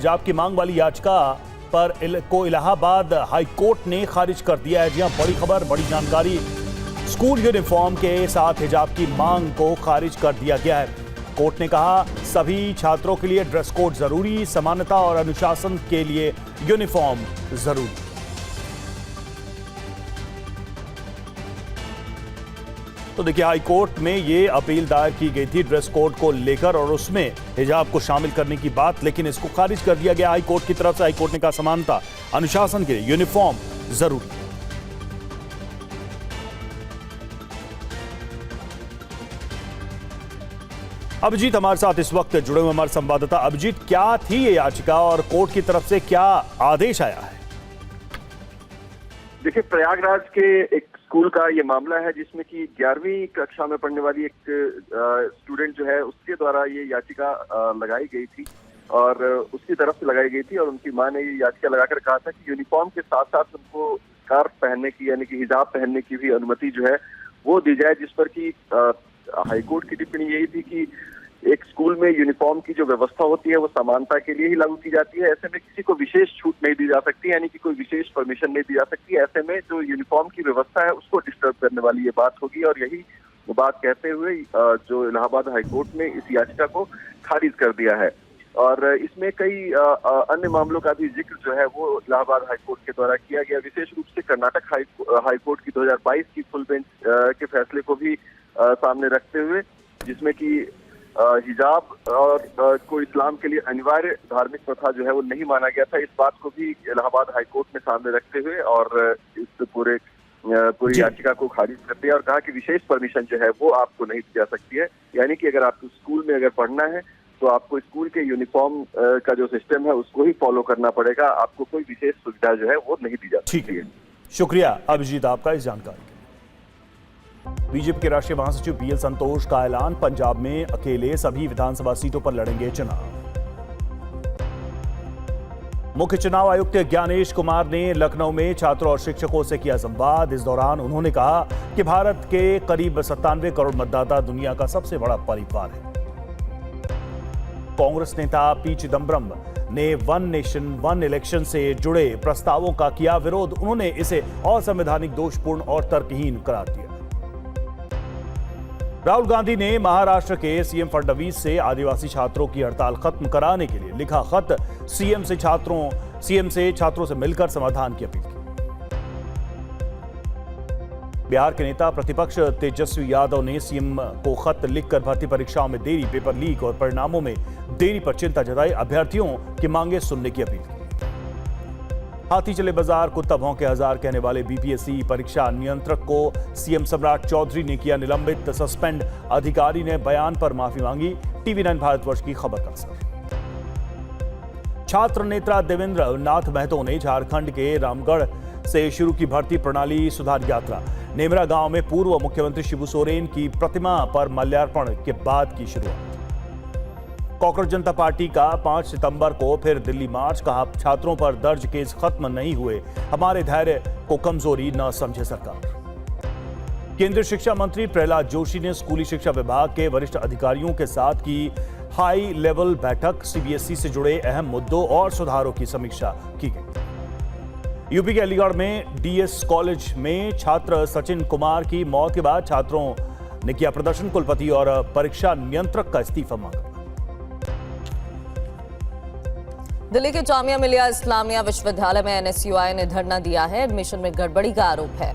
हिजाब की मांग वाली याचिका पर इलाहाबाद हाई कोर्ट ने खारिज कर दिया है। जी हां, बड़ी खबर, बड़ी जानकारी। स्कूल यूनिफॉर्म के साथ हिजाब की मांग को खारिज कर दिया गया है। कोर्ट ने कहा सभी छात्रों के लिए ड्रेस कोड जरूरी, समानता और अनुशासन के लिए यूनिफॉर्म जरूरी। तो देखिए, हाई कोर्ट में ये अपील दायर की गई थी ड्रेस कोड को लेकर और उसमें हिजाब को शामिल करने की बात, लेकिन इसको खारिज कर दिया गया हाई कोर्ट की तरफ से। हाई कोर्ट ने कहा समानता, अनुशासन के लिए यूनिफॉर्म जरूरी। अभिजीत हमारे साथ इस वक्त जुड़े हुए, हमारे संवाददाता। अभिजीत, क्या थी ये याचिका और कोर्ट की तरफ से क्या आदेश आया है? देखिए, प्रयागराज के एक स्कूल का ये मामला है जिसमें कि 11वीं कक्षा में पढ़ने वाली एक स्टूडेंट जो है उसके द्वारा ये याचिका लगाई गई थी और उसकी तरफ से लगाई गई थी और उनकी मां ने ये याचिका लगाकर कहा था कि यूनिफॉर्म के साथ साथ उनको स्कार्फ पहनने की यानी कि हिजाब पहनने की भी अनुमति जो है वो दी जाए, जिस पर कि हाईकोर्ट की टिप्पणी यही थी कि एक स्कूल में यूनिफॉर्म की जो व्यवस्था होती है वो समानता के लिए ही लागू की जाती है। ऐसे में किसी को विशेष छूट नहीं दी जा सकती, यानी कि कोई विशेष परमिशन नहीं दी जा सकती। ऐसे में जो यूनिफॉर्म की व्यवस्था है उसको डिस्टर्ब करने वाली ये बात होगी और यही बात कहते हुए जो इलाहाबाद हाईकोर्ट ने इस याचिका को खारिज कर दिया है। और इसमें कई अन्य मामलों का भी जिक्र जो है वो इलाहाबाद हाईकोर्ट के द्वारा किया गया। विशेष रूप से कर्नाटक हाईकोर्ट की 2022 की फुल बेंच के फैसले को भी सामने रखते हुए, जिसमें कि हिजाब और को इस्लाम के लिए अनिवार्य धार्मिक प्रथा जो है वो नहीं माना गया था। इस बात को भी इलाहाबाद हाईकोर्ट ने सामने रखते हुए और इस पूरी याचिका को खारिज कर दिया और कहा कि विशेष परमिशन जो है वो आपको नहीं दी जा सकती है। यानी कि अगर आपको स्कूल में अगर पढ़ना है तो आपको स्कूल के यूनिफॉर्म का जो सिस्टम है उसको ही फॉलो करना पड़ेगा, आपको कोई विशेष सुविधा जो है वो नहीं दी जा सकती है। शुक्रिया अभिजीत आपका इस जानकारी। बीजेपी के राष्ट्रीय महासचिव बीएल संतोष का ऐलान, पंजाब में अकेले सभी विधानसभा सीटों पर लड़ेंगे चुनाव। मुख्य चुनाव आयुक्त ज्ञानेश कुमार ने लखनऊ में छात्रों और शिक्षकों से किया संवाद। इस दौरान उन्होंने कहा कि भारत के करीब 97 करोड़ मतदाता दुनिया का सबसे बड़ा परिवार है। कांग्रेस नेता पी चिदंबरम ने वन नेशन वन इलेक्शन से जुड़े प्रस्तावों का किया विरोध। उन्होंने इसे असंवैधानिक, दोषपूर्ण और तर्कहीन करार दिया। राहुल गांधी ने महाराष्ट्र के सीएम फडणवीस से आदिवासी छात्रों की हड़ताल खत्म कराने के लिए लिखा खत, सीएम से छात्रों से मिलकर समाधान की अपील की। बिहार के नेता प्रतिपक्ष तेजस्वी यादव ने सीएम को खत लिखकर भर्ती परीक्षाओं में देरी, पेपर लीक और परिणामों में देरी पर चिंता जताई। अभ्यर्थियों की मांगे सुनने की अपील की। हाथी चले बाजार कुत्ता भौंके हजार कहने वाले बीपीएससी परीक्षा नियंत्रक को सीएम सम्राट चौधरी ने किया निलंबित, सस्पेंड। अधिकारी ने बयान पर माफी मांगी। टीवी9 भारतवर्ष की खबर का असर। छात्र नेता देवेंद्र नाथ महतो ने झारखंड के रामगढ़ से शुरू की भर्ती प्रणाली सुधार यात्रा। नेमरा गांव में पूर्व मुख्यमंत्री शिबू सोरेन की प्रतिमा पर माल्यार्पण के बाद की शुरुआत। कांग्रेस जनता पार्टी का 5 सितंबर को फिर दिल्ली मार्च, कहा छात्रों पर दर्ज केस खत्म नहीं हुए, हमारे धैर्य को कमजोरी न समझे सरकार। केंद्रीय शिक्षा मंत्री प्रहलाद जोशी ने स्कूली शिक्षा विभाग के वरिष्ठ अधिकारियों के साथ की हाई लेवल बैठक। सीबीएसई से जुड़े अहम मुद्दों और सुधारों की समीक्षा की गई। यूपी के अलीगढ़ में डीएस कॉलेज में छात्र सचिन कुमार की मौत के बाद छात्रों ने किया प्रदर्शन। कुलपति और परीक्षा नियंत्रक का इस्तीफा मांगा। दिल्ली के जामिया मिलिया इस्लामिया विश्वविद्यालय में एनएसयूआई ने धरना दिया है। एडमिशन में गड़बड़ी का आरोप है।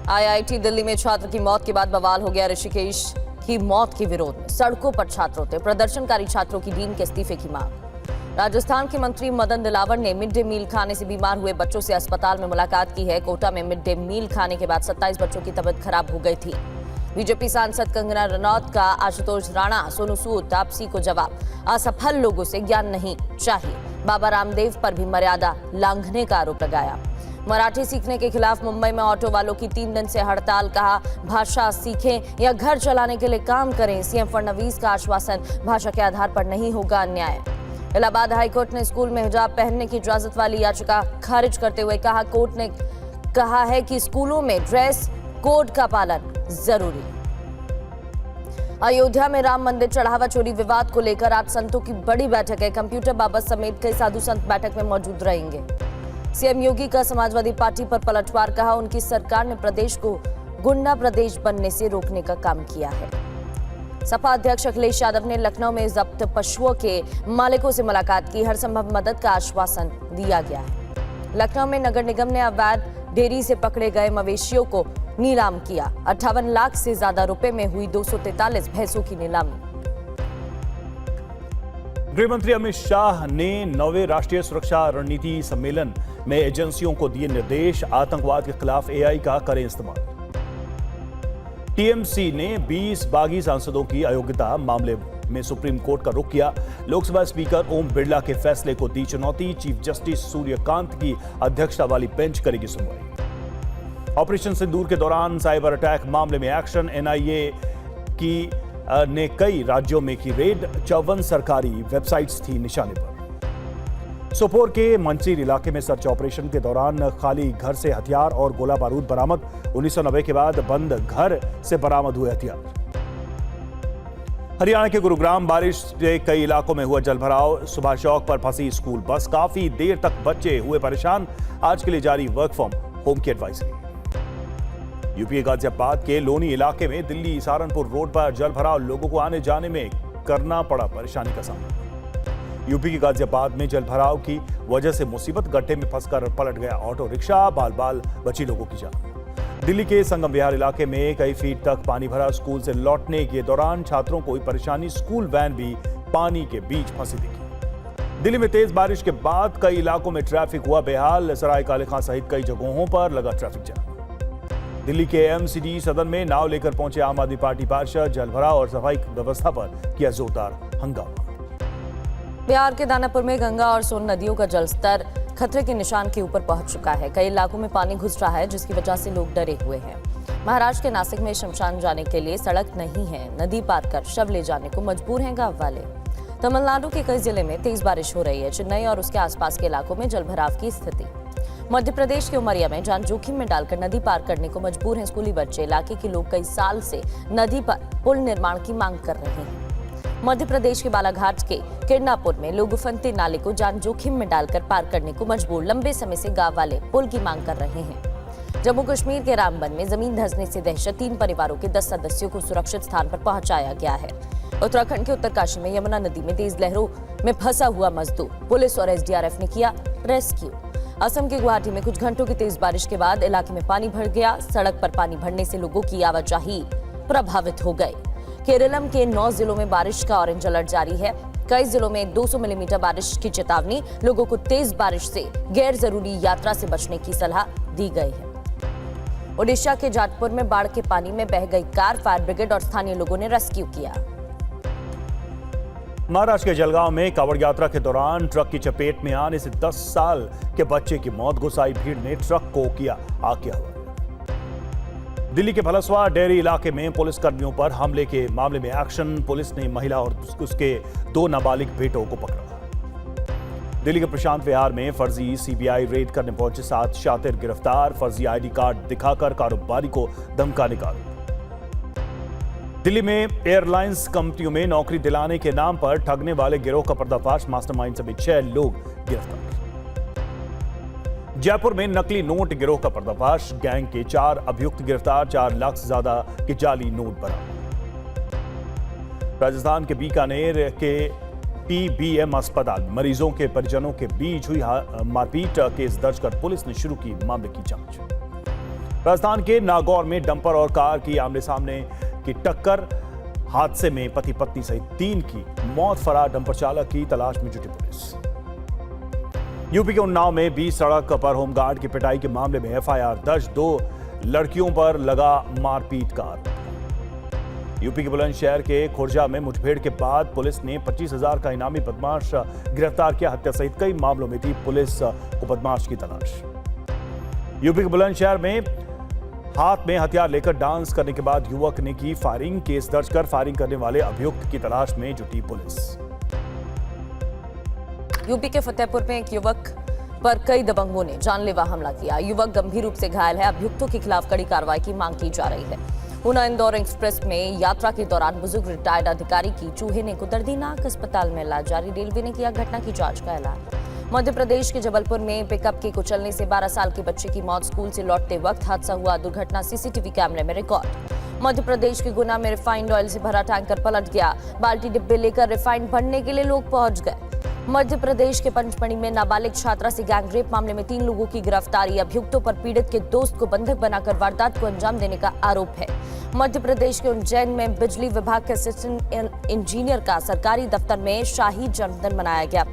आईआईटी दिल्ली में छात्र की मौत के बाद बवाल हो गया। ऋषिकेश की मौत के विरोध में सड़कों पर छात्रों थे। प्रदर्शनकारी छात्रों की डीन के इस्तीफे की मांग। राजस्थान के मंत्री मदन दिलावर ने मिड डे मील खाने से बीमार हुए बच्चों से अस्पताल में मुलाकात की है। कोटा में मिड डे मील खाने के बाद 27 बच्चों की तबीयत खराब हो गई थी। बीजेपी सांसद कंगना रनौत का आशुतोष राणा, सोनू सूद, तापसी को जवाब, असफल लोगों से ज्ञान नहीं चाहिए। बाबा रामदेव पर भी मर्यादा लांघने का आरोप लगाया। मराठी सीखने के खिलाफ मुंबई में ऑटो वालों की 3 दिन से हड़ताल, कहा भाषा सीखें या घर चलाने के लिए काम करें। सीएम फडणवीस का आश्वासन, भाषा के आधार पर नहीं होगा अन्याय। इलाहाबाद हाईकोर्ट ने स्कूल में हिजाब पहनने की इजाजत वाली याचिका खारिज करते हुए कहा, कोर्ट ने कहा है कि स्कूलों में ड्रेस कोड का पालन जरूरी। अयोध्या में राम मंदिर चढ़ावा चोरी विवाद को लेकर आज संतों की बड़ी बैठक है। कंप्यूटर बाबा समेत कई साधु संत बैठक में मौजूद रहेंगे। सीएम योगी का समाजवादी पार्टी पर पलटवार, कहा उनकी सरकार ने प्रदेश को गुंडा प्रदेश बनने से रोकने का काम किया है। सपा अध्यक्ष अखिलेश यादव ने लखनऊ में जब्त पशुओं के मालिकों से मुलाकात की, हर संभव मदद का आश्वासन दिया गया है। लखनऊ में नगर निगम ने अवैध डेयरी से पकड़े गए मवेशियों को नीलाम किया। 58 लाख से ज्यादा रुपए में हुई 243 भैंसों की नीलामी। गृह मंत्री अमित शाह ने 9वें राष्ट्रीय सुरक्षा रणनीति सम्मेलन में एजेंसियों को दिए निर्देश, आतंकवाद के खिलाफ एआई का करें इस्तेमाल। टीएमसी ने 20 बागी सांसदों की अयोग्यता मामले में सुप्रीम कोर्ट का रुख किया। लोकसभा स्पीकर ओम बिरला के फैसले को दी चुनौती, चीफ जस्टिस सूर्यकांत की अध्यक्षता वाली बेंच करेगी सुनवाई। ऑपरेशन सिंदूर के दौरान साइबर अटैक मामले में एक्शन, एनआईए की ने कई राज्यों में की रेड, 54 सरकारी वेबसाइट्स थी निशाने पर। सोपोर के मंचीर इलाके में सर्च ऑपरेशन के दौरान खाली घर से हथियार और गोला बारूद बरामद। 1990 के बाद बंद घर से बरामद हुए हथियार। हरियाणा के गुरुग्राम बारिश से कई इलाकों में हुआ जलभराव। सुबह चौक पर फंसी स्कूल बस, काफी देर तक बच्चे हुए परेशान। आज के लिए जारी वर्क फ्रॉम होम की एडवाइजरी। यूपी गाजियाबाद के लोनी इलाके में दिल्ली सहारनपुर रोड पर जलभराव, लोगों को आने जाने में करना पड़ा परेशानी का सामना। यूपी के गाजियाबाद में जलभराव की वजह से मुसीबत, गड्ढे में फंसकर पलट गया ऑटो रिक्शा, बाल बाल बची लोगों की जान। दिल्ली के संगम विहार इलाके में कई फीट तक पानी भरा, स्कूल से लौटने के दौरान छात्रों को हुई परेशानी, स्कूल वैन भी पानी के बीच फंसी दिखी। दिल्ली में तेज बारिश के बाद कई इलाकों में ट्रैफिक हुआ बेहाल, सराय काले खां सहित कई जगहों पर लगा ट्रैफिक जाम। दिल्ली के एमसीडी सदन में नाव लेकर पहुंचे आम आदमी पार्टी पार्षद, जलभराव और सफाई व्यवस्था पर किया जोरदार हंगामा। बिहार के दानापुर में गंगा और सोन नदियों का जलस्तर खतरे के निशान के ऊपर पहुंच चुका है। कई इलाकों में पानी घुस रहा है, जिसकी वजह से लोग डरे हुए हैं। महाराष्ट्र के नासिक में शमशान जाने के लिए सड़क नहीं है, नदी पार कर शव ले जाने को मजबूर हैं गांव वाले। तमिलनाडु के कई जिले में तेज बारिश हो रही है। चेन्नई और उसके आसपास के इलाकों में जलभराव की स्थिति। मध्य प्रदेश के उमरिया में जान जोखिम में डालकर नदी पार करने को मजबूर हैं स्कूली बच्चे। इलाके के लोग कई साल से नदी पर पुल निर्माण की मांग कर रहे हैं। मध्य प्रदेश के बालाघाट के किरनापुर में लोग उफनते नाले को जान जोखिम में डालकर पार करने को मजबूर, लंबे समय से गांव वाले पुल की मांग कर रहे हैं। जम्मू कश्मीर के रामबन में जमीन धंसने से दहशत, 3 परिवारों के 10 सदस्यों को सुरक्षित स्थान पर पहुंचाया गया है। उत्तराखंड के उत्तरकाशी में यमुना नदी में तेज लहरों में फंसा हुआ मजदूर, पुलिस और एसडीआरएफ ने किया रेस्क्यू। असम के गुवाहाटी में कुछ घंटों की तेज बारिश के बाद इलाके में पानी भर गया। सड़क पर पानी भरने से लोगों की आवाजाही प्रभावित हो गई। केरलम के 9 जिलों में बारिश का ऑरेंज अलर्ट जारी है। कई जिलों में 200 मिलीमीटर बारिश की चेतावनी। लोगों को तेज बारिश से गैर जरूरी यात्रा से बचने की सलाह दी गई है। ओडिशा के जाटपुर में बाढ़ के पानी में बह गई कार, फायर ब्रिगेड और स्थानीय लोगों ने रेस्क्यू किया। महाराष्ट्र के जलगांव में कांवड़ यात्रा के दौरान ट्रक की चपेट में आने से 10 साल के बच्चे की मौत, गुस्साई भीड़ ने ट्रक को किया आग के हवाले। दिल्ली के भलसवा डेयरी इलाके में पुलिस कर्मियों पर हमले के मामले में एक्शन, पुलिस ने महिला और उसके 2 नाबालिग बेटों को पकड़ा। दिल्ली के प्रशांत विहार में फर्जी सीबीआई रेड करने पहुंचे 7 शातिर गिरफ्तार, फर्जी आईडी कार्ड दिखाकर कारोबारी को धमकाने का आरोप। दिल्ली में एयरलाइंस कंपनियों में नौकरी दिलाने के नाम पर ठगने वाले गिरोह का पर्दाफाश, मास्टरमाइंड समेत 6 लोग गिरफ्तार। जयपुर में नकली नोट गिरोह का पर्दाफाश, गैंग के 4 अभियुक्त गिरफ्तार, 4 लाख से ज्यादा के जाली नोट बरामद। राजस्थान के बीकानेर के पीबीएम अस्पताल, मरीजों के परिजनों के बीच हुई मारपीट, केस दर्ज कर पुलिस ने शुरू की मामले की जांच। राजस्थान के नागौर में डंपर और कार की आमने सामने की टक्कर, हादसे में पति पत्नी सहित 3 की मौत, फरार डंपर चालक की तलाश में जुटी पुलिस। यूपी के उन्नाव में 20 सड़क पर होमगार्ड की पिटाई के मामले में एफआईआर दर्ज, 2 लड़कियों पर लगा मारपीट का आरोप। यूपी के बुलंदशहर के खुर्जा में मुठभेड़ के बाद पुलिस ने 25,000 का इनामी बदमाश गिरफ्तार किया। हत्या सहित कई मामलों में थी पुलिस को बदमाश की तलाश। यूपी के बुलंदशहर में हाथ में हथियार लेकर डांस करने के बाद युवक ने की फायरिंग, केस दर्ज कर फायरिंग करने वाले अभियुक्त की तलाश में जुटी पुलिस। यूपी के फतेहपुर में एक युवक पर कई दबंगों ने जानलेवा हमला किया। युवक गंभीर रूप से घायल है। अभियुक्तों के खिलाफ कड़ी कार्रवाई की मांग की जा रही है। ऊना इंदौर एक्सप्रेस में यात्रा के दौरान बुजुर्ग रिटायर्ड अधिकारी की चूहे ने दर्दनाक अस्पताल में इलाज जारी। रेलवे ने किया घटना की जांच का ऐलान। मध्य प्रदेश के जबलपुर में पिकअप के कुचलने से 12 साल के बच्चे की मौत। स्कूल से लौटते वक्त हादसा हुआ। दुर्घटना सीसीटीवी कैमरे में रिकॉर्ड। मध्य प्रदेश के गुना में रिफाइंड ऑयल से भरा टैंकर पलट गया। बाल्टी डिब्बे लेकर रिफाइंड भरने के लिए लोग पहुंच गए। मध्य प्रदेश के पंचमढ़ी में नाबालिग छात्रा से गैंगरेप मामले में 3 लोगों की गिरफ्तारी। अभियुक्तों पर पीड़ित के दोस्त को बंधक बनाकर वारदात को अंजाम देने का आरोप है। मध्य प्रदेश के उज्जैन में बिजली विभाग के असिस्टेंट इंजीनियर का सरकारी दफ्तर में शाही जन्मदिन मनाया गया।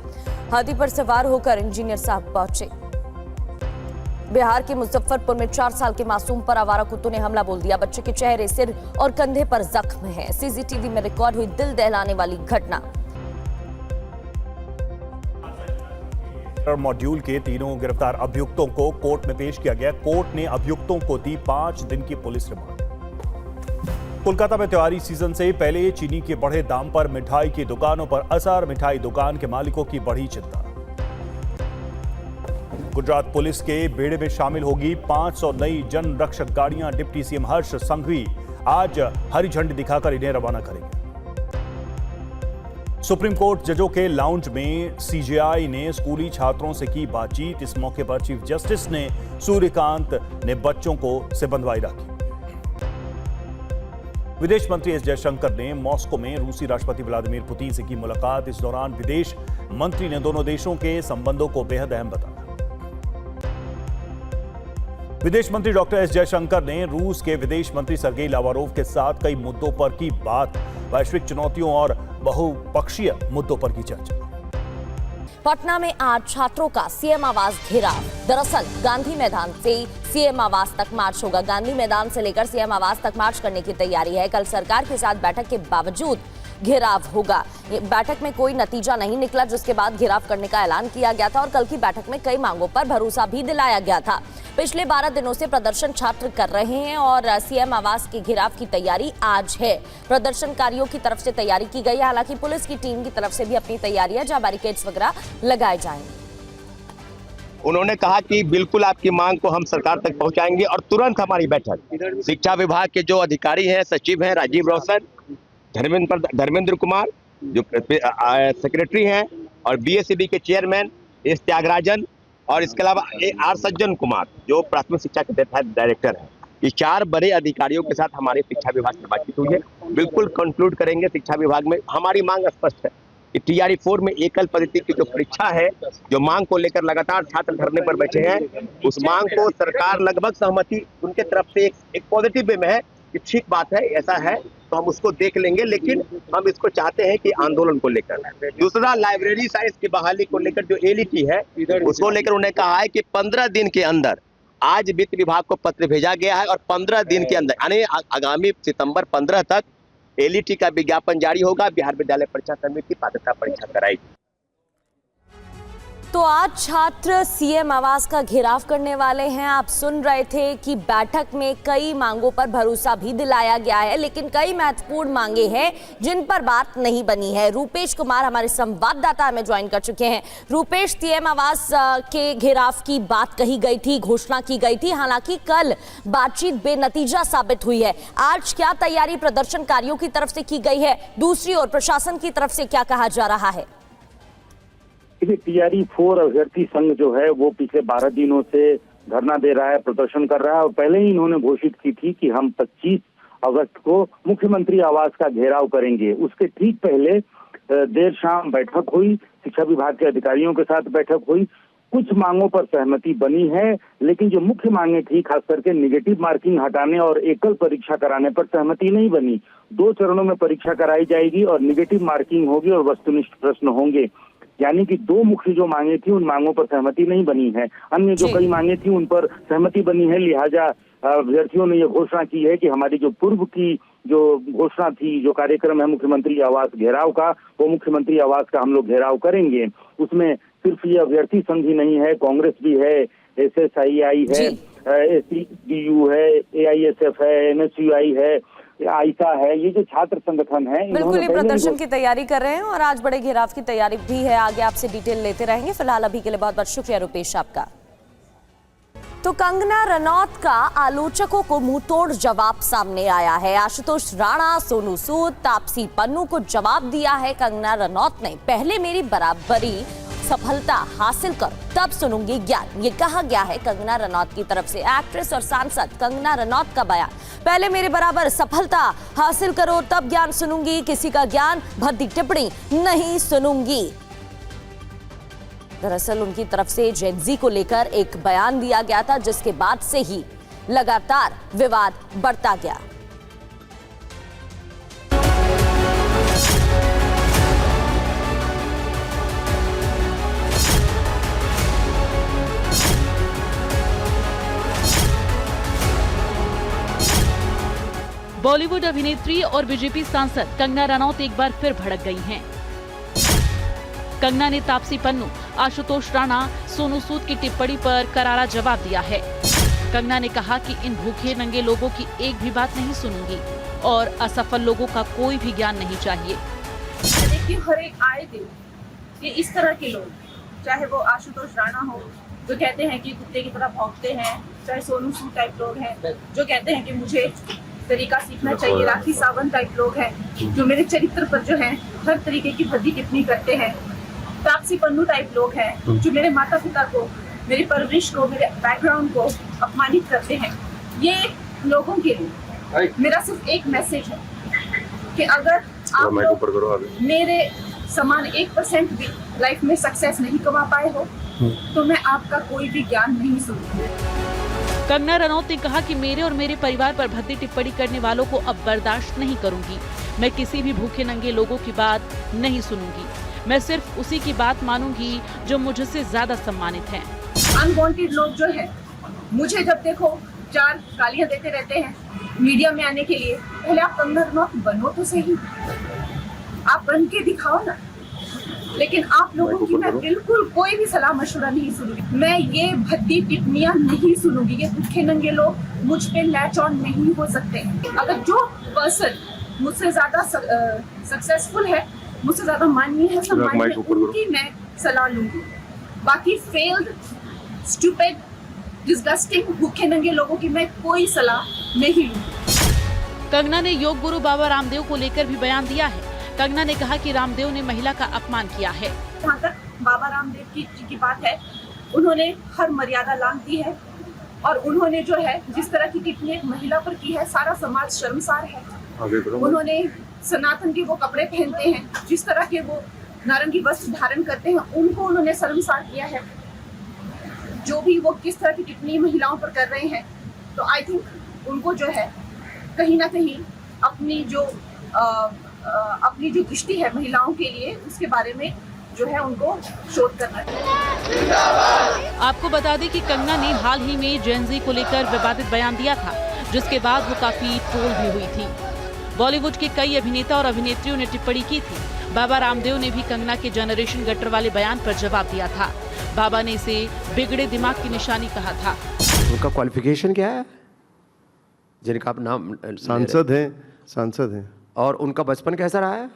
हाथी पर सवार होकर इंजीनियर साहब पहुंचे। बिहार के मुजफ्फरपुर में 4 साल के मासूम पर आवारा कुत्तों ने हमला बोल दिया। बच्चे के चेहरे, सिर और कंधे पर जख्म है। सीसीटीवी में रिकॉर्ड हुई दिल दहलाने वाली घटना। मॉड्यूल के तीनों गिरफ्तार अभियुक्तों को कोर्ट में पेश किया गया। कोर्ट ने अभियुक्तों को दी 5 दिन की पुलिस रिमांड। कोलकाता में त्योहारी सीजन से पहले चीनी के बढ़े दाम पर मिठाई की दुकानों पर असर। मिठाई दुकान के मालिकों की बढ़ी चिंता। गुजरात पुलिस के बेड़े में शामिल होगी 500 नई जन रक्षक गाड़ियां। डिप्टी सीएम हर्ष संघवी आज हरी झंडी दिखाकर इन्हें रवाना करेंगे। सुप्रीम कोर्ट जजों के लाउंज में सीजेआई ने स्कूली छात्रों से की बातचीत। इस मौके पर चीफ जस्टिस ने सूर्यकांत ने बच्चों को से बंधवाई राखी। विदेश मंत्री एस जयशंकर ने मॉस्को में रूसी राष्ट्रपति व्लादिमीर पुतिन से की मुलाकात। इस दौरान विदेश मंत्री ने दोनों देशों के संबंधों को बेहद अहम बताया। विदेश मंत्री डॉक्टर एस जयशंकर ने रूस के विदेश मंत्री सर्गेई लावारोव के साथ कई मुद्दों पर की बात। वैश्विक चुनौतियों और बहुपक्षीय मुद्दों पर की चर्चा। पटना में आज छात्रों का सीएम आवास घेराव। दरअसल गांधी मैदान से सीएम आवास तक मार्च होगा। गांधी मैदान से लेकर सीएम आवास तक मार्च करने की तैयारी है। कल सरकार के साथ बैठक के बावजूद घेराव होगा। बैठक में कोई नतीजा नहीं निकला, जिसके बाद घेराव करने का ऐलान किया गया था और कल की बैठक में कई मांगों पर भरोसा भी दिलाया गया था। पिछले 12 दिनों से प्रदर्शन छात्र कर रहे हैं और सीएम आवास के घेराव की तैयारी आज है। प्रदर्शनकारियों की तरफ से तैयारी की गई है। हालांकि पुलिस की टीम की तरफ से भी अपनी तैयारी है, जहां बैरिकेड्स वगैरह लगाए जाएंगे। उन्होंने कहा कि बिल्कुल आपकी मांग को हम सरकार तक पहुंचाएंगे और तुरंत हमारी बैठक। शिक्षा विभाग के जो अधिकारी हैं, सचिव हैं राजीव रौशन, धर्मेंद्र कुमार जो सेक्रेटरी हैं, और बीएसईबी के चेयरमैन एस त्यागराजन, और इसके अलावा आर सज्जन कुमार जो प्राथमिक शिक्षा के डायरेक्टर हैं। ये 4 बड़े अधिकारियों के साथ हमारे शिक्षा विभाग की बातचीत हुई है। बिल्कुल कंक्लूड करेंगे शिक्षा विभाग में। हमारी मांग स्पष्ट है कि TRE 4 में एकल पद्धति की जो परीक्षा है, जो मांग को लेकर लगातार छात्र धरने पर बैठे हैं, उस मांग को सरकार लगभग सहमति उनके तरफ से एक पॉजिटिव वे में है कि ठीक बात है, ऐसा है तो हम उसको देख लेंगे। लेकिन हम इसको चाहते हैं कि आंदोलन को लेकर। दूसरा, लाइब्रेरी साइंस की बहाली को लेकर जो LET है, उसको लेकर उन्हें कहा है कि 15 दिन के अंदर, आज वित्त विभाग को पत्र भेजा गया है और 15 दिन के अंदर यानी आगामी सितंबर 15 तक LET का विज्ञापन जारी होगा। बिहार विद्यालय परीक्षा समिति पात्रता परीक्षा कराएगी। तो आज छात्र सीएम आवास का घेराव करने वाले हैं। आप सुन रहे थे कि बैठक में कई मांगों पर भरोसा भी दिलाया गया है, लेकिन कई महत्वपूर्ण मांगे हैं जिन पर बात नहीं बनी है। रूपेश कुमार हमारे संवाददाता हमें ज्वाइन कर चुके हैं। रूपेश, सीएम आवास के घेराव की बात कही गई थी, घोषणा की गई थी, हालांकि कल बातचीत बेनतीजा साबित हुई है। आज क्या तैयारी प्रदर्शनकारियों की तरफ से की गई है? दूसरी ओर प्रशासन की तरफ से क्या कहा जा रहा है? TRE 4 अभ्यर्थी संघ जो है वो पिछले 12 दिनों से धरना दे रहा है, प्रदर्शन कर रहा है, और पहले ही इन्होंने घोषित की थी कि हम 25 अगस्त को मुख्यमंत्री आवास का घेराव करेंगे। उसके ठीक पहले देर शाम बैठक हुई, शिक्षा विभाग के अधिकारियों के साथ बैठक हुई। कुछ मांगों पर सहमति बनी है, लेकिन जो मुख्य मांगे थी, खास करके निगेटिव मार्किंग हटाने और एकल परीक्षा कराने पर सहमति नहीं बनी। 2 चरणों में परीक्षा कराई जाएगी और निगेटिव मार्किंग होगी और वस्तुनिष्ठ प्रश्न होंगे। यानी कि 2 मुख्य जो मांगे थी उन मांगों पर सहमति नहीं बनी है। अन्य जो कई मांगे थी उन पर सहमति बनी है। लिहाजा अभ्यर्थियों ने यह घोषणा की है कि हमारी जो पूर्व की जो घोषणा थी, जो कार्यक्रम है मुख्यमंत्री आवास घेराव का, वो मुख्यमंत्री आवास का हम लोग घेराव करेंगे। उसमें सिर्फ ये अभ्यर्थी संघ ही नहीं है, कांग्रेस भी है, SSII है, SCDU है, AISF है, NSUI है, आइसा है। ये जो छात्र संगठन है, बिल्कुल ये प्रदर्शन की तैयारी कर रहे हैं और आज बड़े घेराव की तैयारी भी है। आगे आपसे डिटेल लेते रहेंगे। फिलहाल अभी के लिए बहुत बहुत शुक्रिया रूपेश आपका। तो कंगना रनौत का आलोचकों को मुंहतोड़ जवाब सामने आया है। आशुतोष राणा, सोनू सूद, तापसी पन्नू को जवाब दिया है कंगना रनौत ने। पहले मेरी बराबरी सफलता हासिल कर तब सुनूंगी ज्ञान, ये कहा गया है कंगना रनौत की तरफ से। एक्ट्रेस और सांसद कंगना रनौत का बयान, पहले मेरे बराबर सफलता हासिल करो तब ज्ञान सुनूंगी, किसी का ज्ञान भद्दी टिप्पणी नहीं सुनूंगी। दरअसल उनकी तरफ से जेन-ज़ी को लेकर एक बयान दिया गया था, जिसके बाद से ही लगातार विवाद बढ़ता गया। बॉलीवुड अभिनेत्री और बीजेपी सांसद कंगना रनौत एक बार फिर भड़क गई हैं। कंगना ने तापसी पन्नू, आशुतोष राणा, सोनू सूद की टिप्पणी पर करारा जवाब दिया है। कंगना ने कहा कि इन भूखे नंगे लोगों की एक भी बात नहीं सुनूंगी और असफल लोगों का कोई भी ज्ञान नहीं चाहिए। देखिए, हर एक आए दिन ये इस तरह के लोग, चाहे वो आशुतोष राणा हो जो कहते हैं कि कुत्ते की तरह भौंकते हैं, चाहे सोनू सूद टाइप लोग हैं जो कहते हैं कि मुझे तरीका सीखना चाहिए, राखी सावंत टाइप लोग हैं जो मेरे चरित्र पर जो है हर तरीके की भद्दी टिप्पणी करते हैं, तापसी पन्नू टाइप लोग हैं जो मेरे माता पिता को, मेरी परवरिश को, मेरे बैकग्राउंड को अपमानित करते हैं। ये लोगों के लिए मेरा सिर्फ एक मैसेज है कि अगर आप लोग मेरे समान 1% भी लाइफ में सक्सेस नहीं कमा पाए हो तो मैं आपका कोई भी ज्ञान नहीं सुनूंगी। कंगना रनौत ने कहा कि मेरे और मेरे परिवार पर भद्दी टिप्पणी करने वालों को अब बर्दाश्त नहीं करूंगी। मैं किसी भी भूखे नंगे लोगों की बात नहीं सुनूंगी। मैं सिर्फ उसी की बात मानूंगी जो मुझसे ज्यादा सम्मानित हैं। अनवांटेड लोग जो है, मुझे जब देखो 4 गालियां देते रहते हैं मीडिया में आने के लिए, पहले आप कंगना रनौत बनो तो सही, आप बन के दिखाओ ना। लेकिन आप लोगों की मैं बिल्कुल कोई भी सलाह मशवरा नहीं सुनूंगी। मैं ये भद्दी टिप्पणियां नहीं सुनूंगी। ये भूखे नंगे लोग मुझ पे लैच ऑन नहीं हो सकते। अगर जो पर्सन मुझसे ज्यादा सक्सेसफुल है, मुझसे ज्यादा माननीय है, सम्मानीय, उनकी मैं सलाह लूंगी। बाकी फेल्ड, स्टूपिड, डिस्गस्टिंग भूखे नंगे लोगों की मैं कोई सलाह नहीं लूंगी। कंगना ने योग गुरु बाबा रामदेव को लेकर भी बयान दिया है। कंगना ने कहा कि रामदेव ने महिला का अपमान किया है। जहाँ तक बाबा रामदेव की बात है, उन्होंने हर मर्यादा लांघ दी है और उन्होंने जो है जिस तरह की टिप्पणी एक महिला पर की है, सारा समाज शर्मसार है। उन्होंने सनातन के वो कपड़े पहनते हैं, जिस तरह के वो नारंगी वस्त्र धारण करते हैं, उनको उन्होंने शर्मसार किया है। जो भी वो किस तरह की टिप्पणी महिलाओं पर कर रहे हैं, तो आई थिंक उनको जो है कहीं ना कहीं अपनी जो दृष्टि है महिलाओं के लिए, उसके बारे में जो है उनको शोध करना चाहिए। आपको बता दें कि कंगना ने हाल ही में जेन-ज़ी को लेकर विवादित बयान दिया था, जिसके बाद वो काफी ट्रोल भी हुई थी। बॉलीवुड के कई अभिनेता और अभिनेत्रियों ने टिप्पणी की थी। बाबा रामदेव ने भी कंगना के जनरेशन गटर वाले बयान पर जवाब दिया था। बाबा ने इसे बिगड़े दिमाग की निशानी कहा था। उनका क्वालिफिकेशन क्या है जिनका आप नाम? सांसद हैं। और उनका बचपन कैसा रहा है?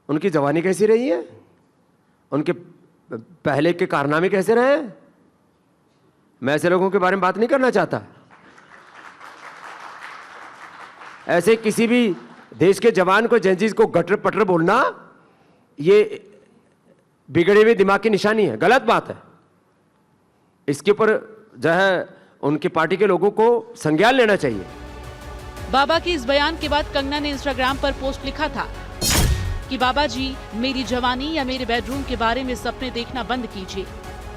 उनकी जवानी कैसी रही है? उनके पहले के कारनामे कैसे रहे हैं? मैं ऐसे लोगों के बारे में बात नहीं करना चाहता। ऐसे किसी भी देश के जवान को, जेन-ज़ी को गटर पटर बोलना, ये बिगड़े हुए दिमाग की निशानी है, गलत बात है। इसके ऊपर जो है उनकी पार्टी के लोगों को संज्ञान लेना चाहिए। बाबा के इस बयान के बाद कंगना ने इंस्टाग्राम पर पोस्ट लिखा था कि बाबा जी, मेरी जवानी या मेरे बेडरूम के बारे में सपने देखना बंद कीजिए।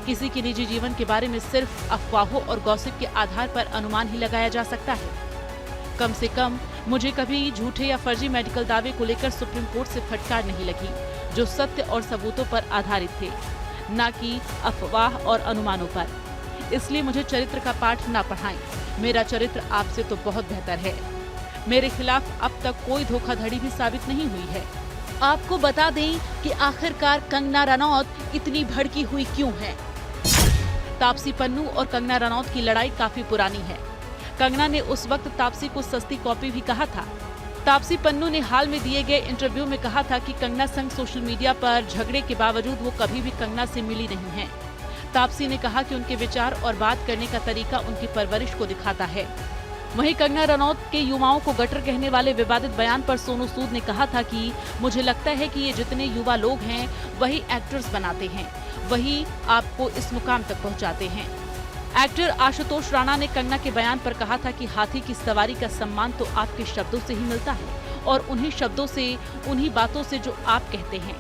किसी के निजी जीवन के बारे में सिर्फ अफवाहों और गॉसिप के आधार पर अनुमान ही लगाया जा सकता है। कम से कम मुझे कभी झूठे या फर्जी मेडिकल दावे को लेकर सुप्रीम कोर्ट से फटकार नहीं लगी, जो सत्य और सबूतों पर आधारित थे, न कि अफवाह और अनुमानों पर। इसलिए मुझे चरित्र का पाठ ना पढ़ाएं। मेरा चरित्र आपसे तो बहुत बेहतर है। मेरे खिलाफ अब तक कोई धोखाधड़ी भी साबित नहीं हुई है। आपको बता दें कि आखिरकार कंगना रनौत इतनी भड़की हुई क्यों है। तापसी पन्नू और कंगना रनौत की लड़ाई काफी पुरानी है। कंगना ने उस वक्त तापसी को सस्ती कॉपी भी कहा था। तापसी पन्नू ने हाल में दिए गए इंटरव्यू में कहा था कि कंगना संग सोशल मीडिया पर झगड़े के बावजूद वो कभी भी कंगना से मिली नहीं है। तापसी ने कहा कि उनके विचार और बात करने का तरीका उनकी परवरिश को दिखाता है। वहीं कंगना रनौत के युवाओं को गटर कहने वाले विवादित बयान पर सोनू सूद ने कहा था कि मुझे लगता है कि ये जितने युवा लोग हैं वही एक्टर्स बनाते हैं, वही आपको इस मुकाम तक पहुंचाते हैं। एक्टर आशुतोष राणा ने कंगना के बयान पर कहा था कि हाथी की सवारी का सम्मान तो आपके शब्दों से ही मिलता है और उन्हीं शब्दों से, उन्हीं बातों से जो आप कहते हैं,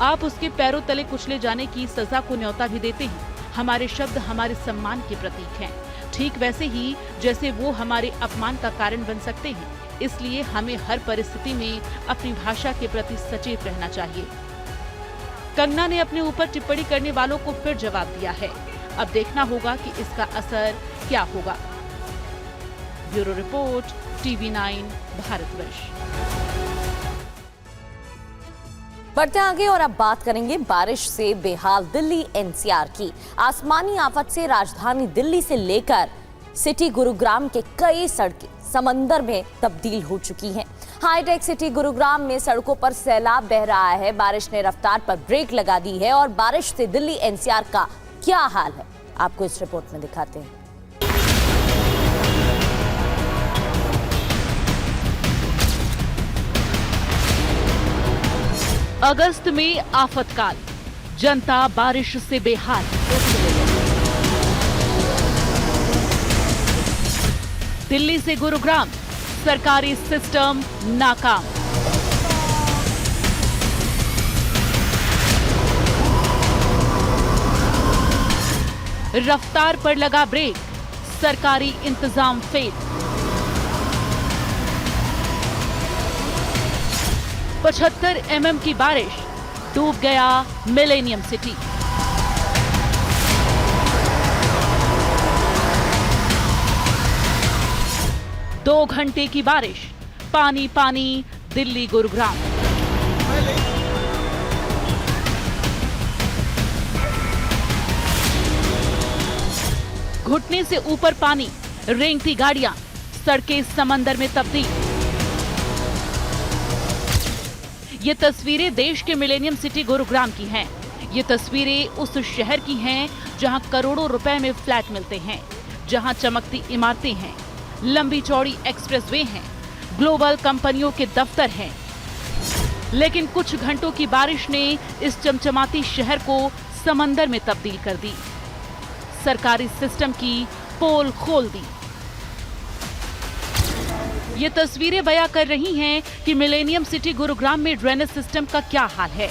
आप उसके पैरों तले कुचले जाने की सजा को न्योता भी देते हैं। हमारे शब्द हमारे सम्मान के प्रतीक हैं, ठीक वैसे ही जैसे वो हमारे अपमान का कारण बन सकते हैं। इसलिए हमें हर परिस्थिति में अपनी भाषा के प्रति सचेत रहना चाहिए। कंगना ने अपने ऊपर टिप्पणी करने वालों को फिर जवाब दिया है। अब देखना होगा कि इसका असर क्या होगा। Bureau report, TV9 Bharatvarsh. बढ़ते आगे और अब बात करेंगे बारिश से बेहाल दिल्ली NCR की। आसमानी आफत से राजधानी दिल्ली से लेकर सिटी गुरुग्राम के कई सड़कें समंदर में तब्दील हो चुकी हैं। हाईटेक सिटी गुरुग्राम में सड़कों पर सैलाब बह रहा है। बारिश ने रफ्तार पर ब्रेक लगा दी है और बारिश से दिल्ली NCR का क्या हाल है, आपको इस रिपोर्ट में दिखाते हैं। अगस्त में आफतकाल, जनता बारिश से बेहाल। दिल्ली से गुरुग्राम, सरकारी सिस्टम नाकाम। रफ्तार पर लगा ब्रेक, सरकारी इंतजाम फेल। 75 mm की बारिश, डूब गया मिलेनियम सिटी। दो घंटे की बारिश, पानी पानी दिल्ली गुरुग्राम। घुटने से ऊपर पानी, रेंगती गाड़ियां, सड़कें समंदर में तब्दील। ये तस्वीरें देश के मिलेनियम सिटी गुरुग्राम की हैं। ये तस्वीरें उस शहर की हैं जहां करोड़ों रुपए में फ्लैट मिलते हैं, जहां चमकती इमारतें हैं, लंबी चौड़ी एक्सप्रेसवे हैं, ग्लोबल कंपनियों के दफ्तर हैं। लेकिन कुछ घंटों की बारिश ने इस चमचमाती शहर को समंदर में तब्दील कर दी। सरकारी सिस्टम की पोल खोल दी। ये तस्वीरें बयां कर रही हैं कि मिलेनियम सिटी गुरुग्राम में ड्रेनेज सिस्टम का क्या हाल है।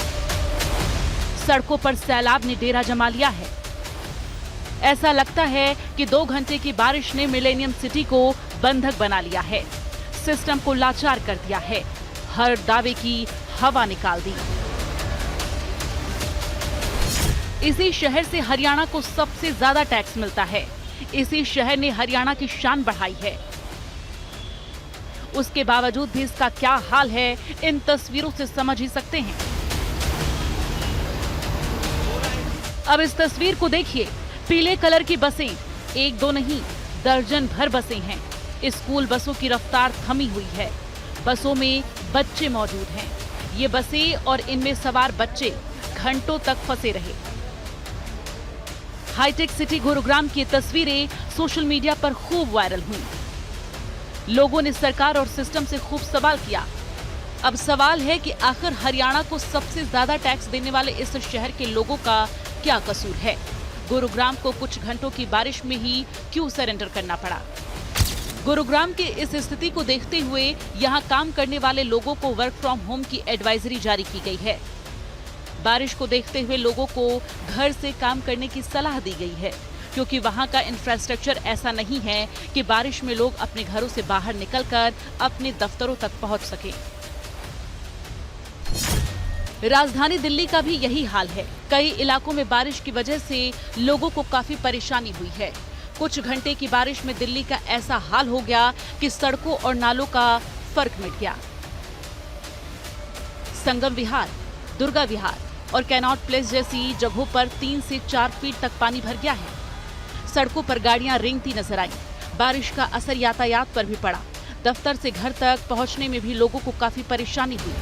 सड़कों पर सैलाब ने डेरा जमा लिया है। ऐसा लगता है कि 2 घंटे की बारिश ने मिलेनियम सिटी को बंधक बना लिया है, सिस्टम को लाचार कर दिया है, हर दावे की हवा निकाल दी। इसी शहर से हरियाणा को सबसे ज्यादा टैक्स मिलता है। इसी शहर ने हरियाणा की शान बढ़ाई है। उसके बावजूद भी इसका क्या हाल है, इन तस्वीरों से समझ ही सकते हैं। अब इस तस्वीर को देखिए। पीले कलर की बसें, 1-2 नहीं, दर्जन भर बसें हैं। स्कूल बसों की रफ्तार थमी हुई है। बसों में बच्चे मौजूद हैं। ये बसें और इनमें सवार बच्चे घंटों तक फंसे रहे। हाईटेक सिटी गुरुग्राम की तस्वीरें सोशल मीडिया पर खूब वायरल हुई। लोगों ने सरकार और सिस्टम से खूब सवाल किया। अब सवाल है कि आखिर हरियाणा को सबसे ज्यादा टैक्स देने वाले इस शहर के लोगों का क्या कसूर है? गुरुग्राम को कुछ घंटों की बारिश में ही क्यों सरेंडर करना पड़ा? गुरुग्राम की इस स्थिति को देखते हुए यहां काम करने वाले लोगों को वर्क फ्रॉम होम की एडवाइजरी जारी की गई है। बारिश को देखते हुए लोगों को घर से काम करने की सलाह दी गई है, क्योंकि वहां का इंफ्रास्ट्रक्चर ऐसा नहीं है कि बारिश में लोग अपने घरों से बाहर निकलकर अपने दफ्तरों तक पहुंच सकें। राजधानी दिल्ली का भी यही हाल है। कई इलाकों में बारिश की वजह से लोगों को काफी परेशानी हुई है। कुछ घंटे की बारिश में दिल्ली का ऐसा हाल हो गया कि सड़कों और नालों का फर्क मिट गया। संगम विहार, दुर्गा विहार और कैनॉट प्लेस जैसी जगहों पर 3 से 4 फीट तक पानी भर गया है। सड़कों पर गाड़ियां रेंगती नजर आई। बारिश का असर यातायात पर भी पड़ा। दफ्तर से घर तक पहुंचने में भी लोगों को काफी परेशानी हुई।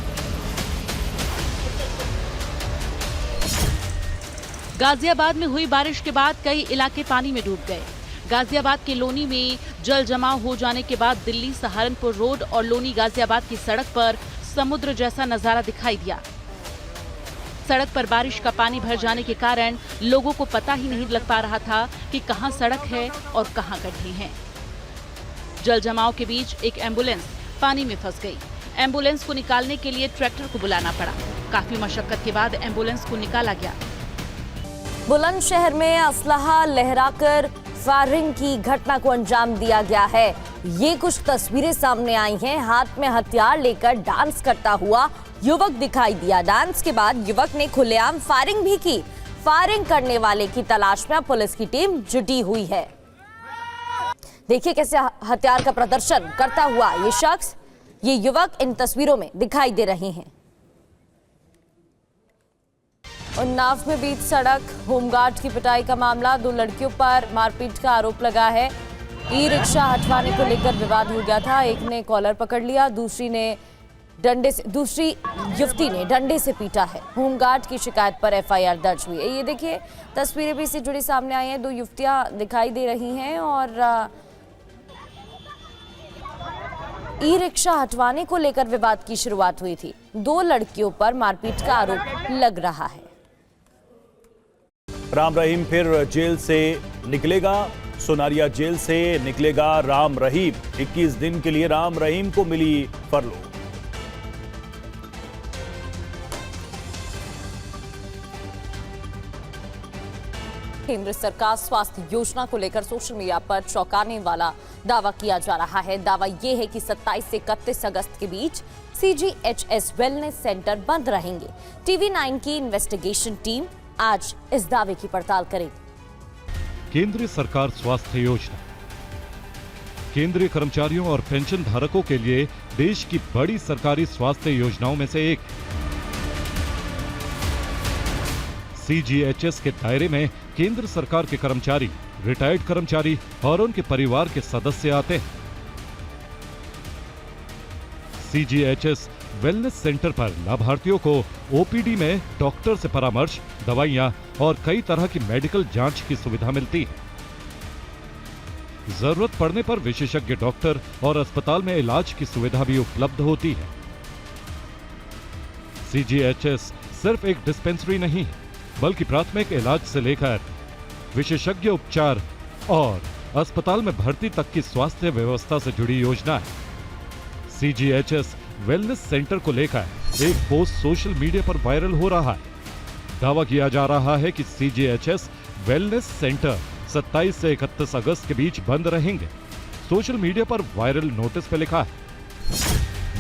गाजियाबाद में हुई बारिश के बाद कई इलाके पानी में डूब गए। गाजियाबाद के लोनी में जल जमाव हो जाने के बाद दिल्ली सहारनपुर रोड और लोनी गाजियाबाद की सड़क पर समुद्र जैसा नजारा दिखाई दिया। सड़क पर बारिश का पानी भर जाने के कारण लोगों को पता ही नहीं लग पा रहा था कि कहां सड़क है और कहां गड्ढे हैं। जल जमाव के बीच एक एम्बुलेंस पानी में फंस गई। एम्बुलेंस को निकालने के लिए ट्रैक्टर को बुलाना पड़ा। काफी मशक्कत के बाद एम्बुलेंस को निकाला गया। बुलंदशहर में असलहा लहराकर फायरिंग की घटना को अंजाम दिया गया है। ये कुछ तस्वीरें सामने आई हैं। हाथ में हथियार लेकर डांस करता हुआ युवक दिखाई दिया। डांस के बाद युवक ने खुलेआम फायरिंग भी की। फायरिंग करने वाले की तलाश में पुलिस की टीम जुटी हुई है। देखिए कैसे हथियार का प्रदर्शन करता हुआ ये शख्स, ये युवक इन तस्वीरों में दिखाई दे रहे हैं। उन्नाव में बीच सड़क होमगार्ड की पिटाई का मामला। 2 लड़कियों पर मारपीट का आरोप लगा है। ई रिक्शा हटवाने को लेकर विवाद हो गया था। एक ने कॉलर पकड़ लिया, दूसरी युवती ने डंडे से पीटा है। होमगार्ड की शिकायत पर एफआईआर दर्ज हुई है। ये देखिए तस्वीरें भी इससे जुड़ी सामने आई हैं। 2 युवतियां दिखाई दे रही हैं और ई रिक्शा हटवाने को लेकर विवाद की शुरुआत हुई थी। 2 लड़कियों पर मारपीट का आरोप लग रहा है। राम रहीम फिर जेल से निकलेगा। सोनारिया जेल से निकलेगा राम रहीम। 21 दिन के लिए राम रहीम को मिली फरलो। केंद्र सरकार स्वास्थ्य योजना को लेकर सोशल मीडिया पर चौंकाने वाला दावा किया जा रहा है। दावा यह है कि 27 से 31 अगस्त के बीच CGHS वेलनेस सेंटर बंद रहेंगे। TV9 की इन्वेस्टिगेशन टीम आज इस दावे की पड़ताल करेगी। केंद्रीय सरकार स्वास्थ्य योजना केंद्रीय कर्मचारियों और पेंशन धारकों के लिए देश की बड़ी सरकारी स्वास्थ्य योजनाओं में से एक। CGHS के दायरे में केंद्र सरकार के कर्मचारी, रिटायर्ड कर्मचारी और उनके परिवार के सदस्य आते हैं। CGHS वेलनेस सेंटर पर लाभार्थियों को OPD में डॉक्टर से परामर्श, दवाइयां और कई तरह की मेडिकल जांच की सुविधा मिलती है। जरूरत पड़ने पर विशेषज्ञ डॉक्टर और अस्पताल में इलाज की सुविधा भी उपलब्ध होती है। CGHS सिर्फ एक डिस्पेंसरी नहीं है, बल्कि प्राथमिक इलाज से लेकर विशेषज्ञ उपचार और अस्पताल में भर्ती तक की स्वास्थ्य व्यवस्था से जुड़ी योजना है। CGHS वेलनेस सेंटर को लेकर एक पोस्ट सोशल मीडिया पर वायरल हो रहा है। दावा किया जा रहा है कि CGHS वेलनेस सेंटर 27 से 31 अगस्त के बीच बंद रहेंगे। सोशल मीडिया पर वायरल नोटिस पे लिखा है,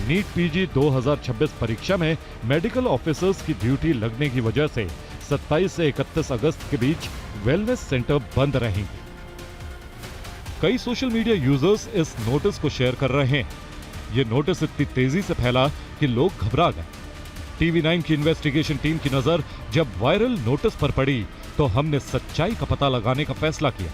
नीट PG 2026 परीक्षा में मेडिकल ऑफिसर्स की ड्यूटी लगने की वजह से 27 से 31 अगस्त के बीच वेलनेस सेंटर बंद रहेंगे। कई सोशल मीडिया यूजर्स इस नोटिस को शेयर कर रहे हैं। ये नोटिस इतनी तेजी से फैला कि लोग घबरा गए। TV9 की इन्वेस्टिगेशन टीम की नजर जब वायरल नोटिस पर पड़ी तो हमने सच्चाई का पता लगाने का फैसला किया।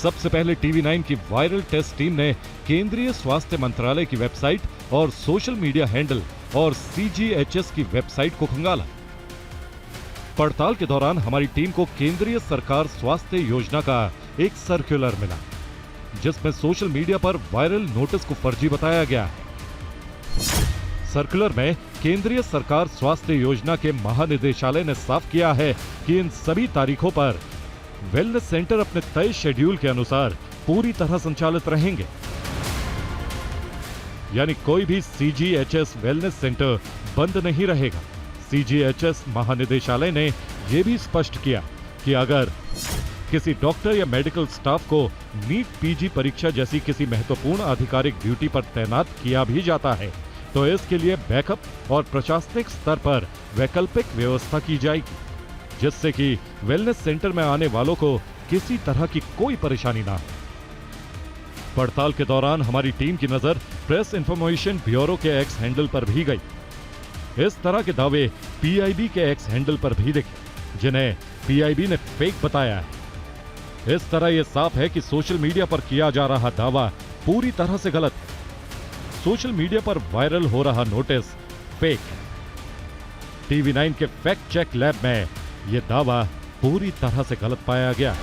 सबसे पहले TV9 की वायरल टेस्ट टीम ने केंद्रीय स्वास्थ्य मंत्रालय की वेबसाइट और सोशल मीडिया हैंडल और CGHS की वेबसाइट को खंगाला। पड़ताल के दौरान हमारी टीम को केंद्रीय सरकार स्वास्थ्य योजना का एक सर्कुलर मिला, जिसमें सोशल मीडिया पर वायरल नोटिस को फर्जी बताया गया है। सर्कुलर में केंद्रीय सरकार स्वास्थ्य योजना के महानिदेशालय ने साफ किया है कि इन सभी तारीखों पर वेलनेस सेंटर अपने तय शेड्यूल के अनुसार पूरी तरह संचालित रहेंगे। यानी कोई भी CGHS वेलनेस सेंटर बंद नहीं रहेगा। CGHS महानिदेशालय ने यह भी स्पष्ट किया कि अगर किसी डॉक्टर या मेडिकल स्टाफ को नीट PG परीक्षा जैसी किसी महत्वपूर्ण आधिकारिक ड्यूटी पर तैनात किया भी जाता है तो इसके लिए बैकअप और प्रशासनिक स्तर पर वैकल्पिक व्यवस्था की जाएगी, जिससे कि वेलनेस सेंटर में आने वालों को किसी तरह की कोई परेशानी ना हो। पड़ताल के दौरान हमारी टीम की नजर प्रेस इंफॉर्मेशन ब्यूरो के एक्स हैंडल पर भी गई। इस तरह के दावे PIB के एक्स हैंडल पर भी दिखे, जिन्हें PIB ने फेक बताया है। इस तरह यह साफ है कि सोशल मीडिया पर किया जा रहा दावा पूरी तरह से गलत है। सोशल मीडिया पर वायरल हो रहा नोटिस फेक है। TV9 के फैक्ट चेक लैब में ये दावा पूरी तरह से गलत पाया गया।